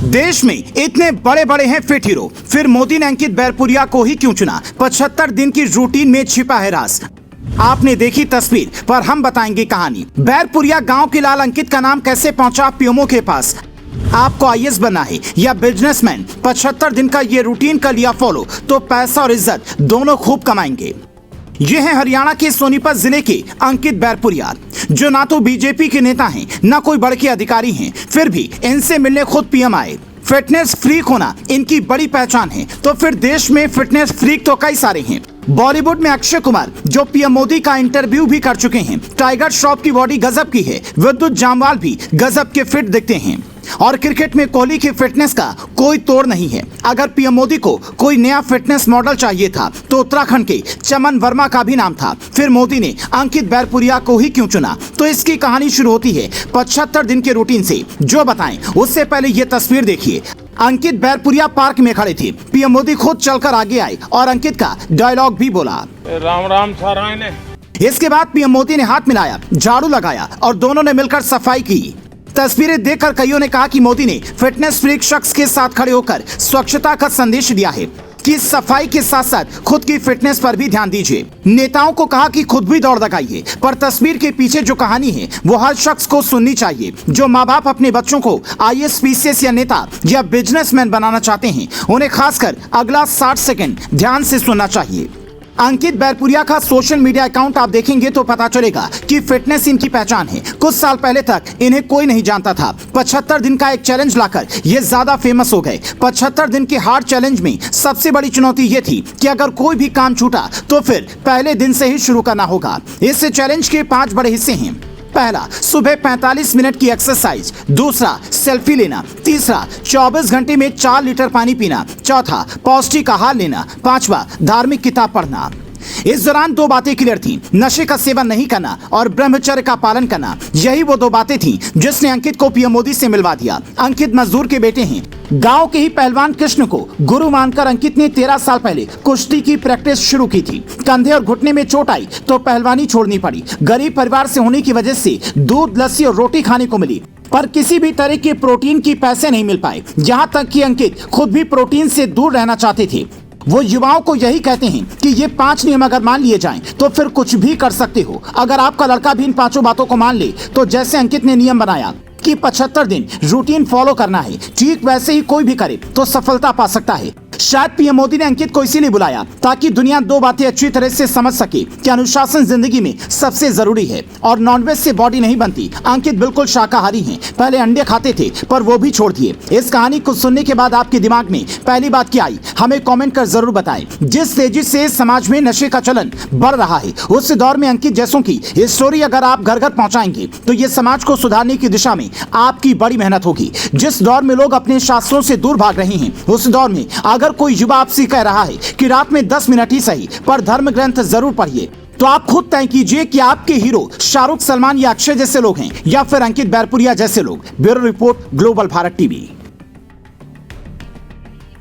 देश में इतने बड़े बड़े हैं फिट हीरो, फिर मोदी ने अंकित बैरपुरिया को ही क्यों चुना? 75 दिन की रूटीन में छिपा है राज। आपने देखी तस्वीर, पर हम बताएंगे कहानी। बैरपुरिया गांव के लाल अंकित का नाम कैसे पहुंचा पीएमओ के पास? आपको आईएएस बनना है या बिजनेसमैन? 75 दिन का ये रूटीन कर लिया फॉलो तो पैसा और इज्जत दोनों खूब कमाएंगे। ये है हरियाणा के सोनीपत जिले के अंकित बैरपुरिया, जो ना तो बीजेपी के नेता हैं, ना कोई बड़े अधिकारी हैं, फिर भी इनसे मिलने खुद पीएम आए। फिटनेस फ्रीक होना इनकी बड़ी पहचान है, तो फिर देश में फिटनेस फ्रीक तो कई सारे हैं। बॉलीवुड में अक्षय कुमार, जो पीएम मोदी का इंटरव्यू भी कर चुके हैं। टाइगर श्रॉफ की बॉडी गजब की है। विद्युत जामवाल भी गजब के फिट दिखते हैं। और क्रिकेट में कोहली की फिटनेस का कोई तोड़ नहीं है। अगर पीएम मोदी को कोई नया फिटनेस मॉडल चाहिए था तो उत्तराखंड के चमन वर्मा का भी नाम था। फिर मोदी ने अंकित बैरपुरिया को ही क्यों चुना? तो इसकी कहानी शुरू होती है 75 दिन के रूटीन से, जो बताएं उससे पहले ये तस्वीर देखिए। अंकित बैरपुरिया पार्क में खड़े थे। पीएम मोदी खुद चलकर आगे आए और अंकित का डायलॉग भी बोला, राम राम साराय ने। इसके बाद पीएम मोदी ने हाथ मिलाया, झाड़ू लगाया और दोनों ने मिलकर सफाई की। तस्वीरें देखकर कईयों ने कहा कि मोदी ने फिटनेस फ्रीक शख्स के साथ खड़े होकर स्वच्छता का संदेश दिया है कि सफाई के साथ साथ खुद की फिटनेस पर भी ध्यान दीजिए। नेताओं को कहा कि खुद भी दौड़ लगाइए, पर तस्वीर के पीछे जो कहानी है वो हर शख्स को सुननी चाहिए। जो माँ बाप अपने बच्चों को आईएएस, पीसीएस या नेता या बिजनेसमैन बनाना चाहते हैं, उन्हें खासकर अगला 60 सेकंड ध्यान से सुनना चाहिए। अंकित बैरपुरिया का सोशल मीडिया अकाउंट आप देखेंगे तो पता चलेगा कि फिटनेस इनकी पहचान है। कुछ साल पहले तक इन्हें कोई नहीं जानता था। 75 दिन का एक चैलेंज लाकर ये ज्यादा फेमस हो गए। 75 दिन के हार्ड चैलेंज में सबसे बड़ी चुनौती ये थी कि अगर कोई भी काम छूटा तो फिर पहले दिन से ही शुरू करना होगा। इस चैलेंज के 5 बड़े हिस्से हैं। पहला, सुबह 45 मिनट की एक्सरसाइज। दूसरा, सेल्फी लेना। तीसरा, 24 घंटे में 4 लीटर पानी पीना। चौथा, पौष्टिक आहार लेना। पांचवा, धार्मिक किताब पढ़ना। इस दौरान 2 बातें क्लियर थी, नशे का सेवन नहीं करना और ब्रह्मचर्य का पालन करना। यही वो 2 बातें थी जिसने अंकित को पीएम मोदी से मिलवा दिया। अंकित मजदूर के बेटे हैं। गांव के ही पहलवान कृष्ण को गुरु मानकर अंकित ने 13 साल पहले कुश्ती की प्रैक्टिस शुरू की थी। कंधे और घुटने में चोट आई तो पहलवानी छोड़नी पड़ी। गरीब परिवार से होने की वजह से दूध, लस्सी और रोटी खाने को मिली, पर किसी भी तरह के प्रोटीन की पैसे नहीं मिल पाए। यहाँ तक कि अंकित खुद भी प्रोटीन से दूर रहना चाहते थे। वो युवाओं को यही कहते हैं कि ये 5 नियम अगर मान लिए जाएं तो फिर कुछ भी कर सकते हो। अगर आपका लड़का भी इन 5 बातों को मान ले तो जैसे अंकित ने नियम बनाया कि 75 दिन रूटीन फॉलो करना है, ठीक वैसे ही कोई भी करे तो सफलता पा सकता है। शायद पीएम मोदी ने अंकित को इसीलिए बुलाया ताकि दुनिया 2 बातें अच्छी तरह से समझ सके कि अनुशासन जिंदगी में सबसे जरूरी है और नॉनवेज से बॉडी नहीं बनती। अंकित बिल्कुल शाकाहारी हैं। पहले अंडे खाते थे पर वो भी छोड़ दिए। इस कहानी को सुनने के बाद आपके दिमाग में पहली बात क्या आई, हमें कमेंट कर जरूर बताएं। जिस तेजी से समाज में नशे का चलन बढ़ रहा है, उस दौर में अंकित जैसों की स्टोरी अगर आप घर घर पहुंचाएंगे तो ये समाज को सुधारने की दिशा में आपकी बड़ी मेहनत होगी। जिस दौर में लोग अपने शास्त्रों से दूर भाग रहे हैं, उस दौर में अगर कोई युवा आपसे कह रहा है कि रात में 10 मिनट ही सही पर धर्म ग्रंथ जरूर पढ़िए, तो आप खुद तय कीजिए कि आपके हीरो शाहरुख, सलमान या अक्षय जैसे लोग हैं या फिर अंकित बैरपुरिया जैसे लोग। Bureau report, global Bharat TV.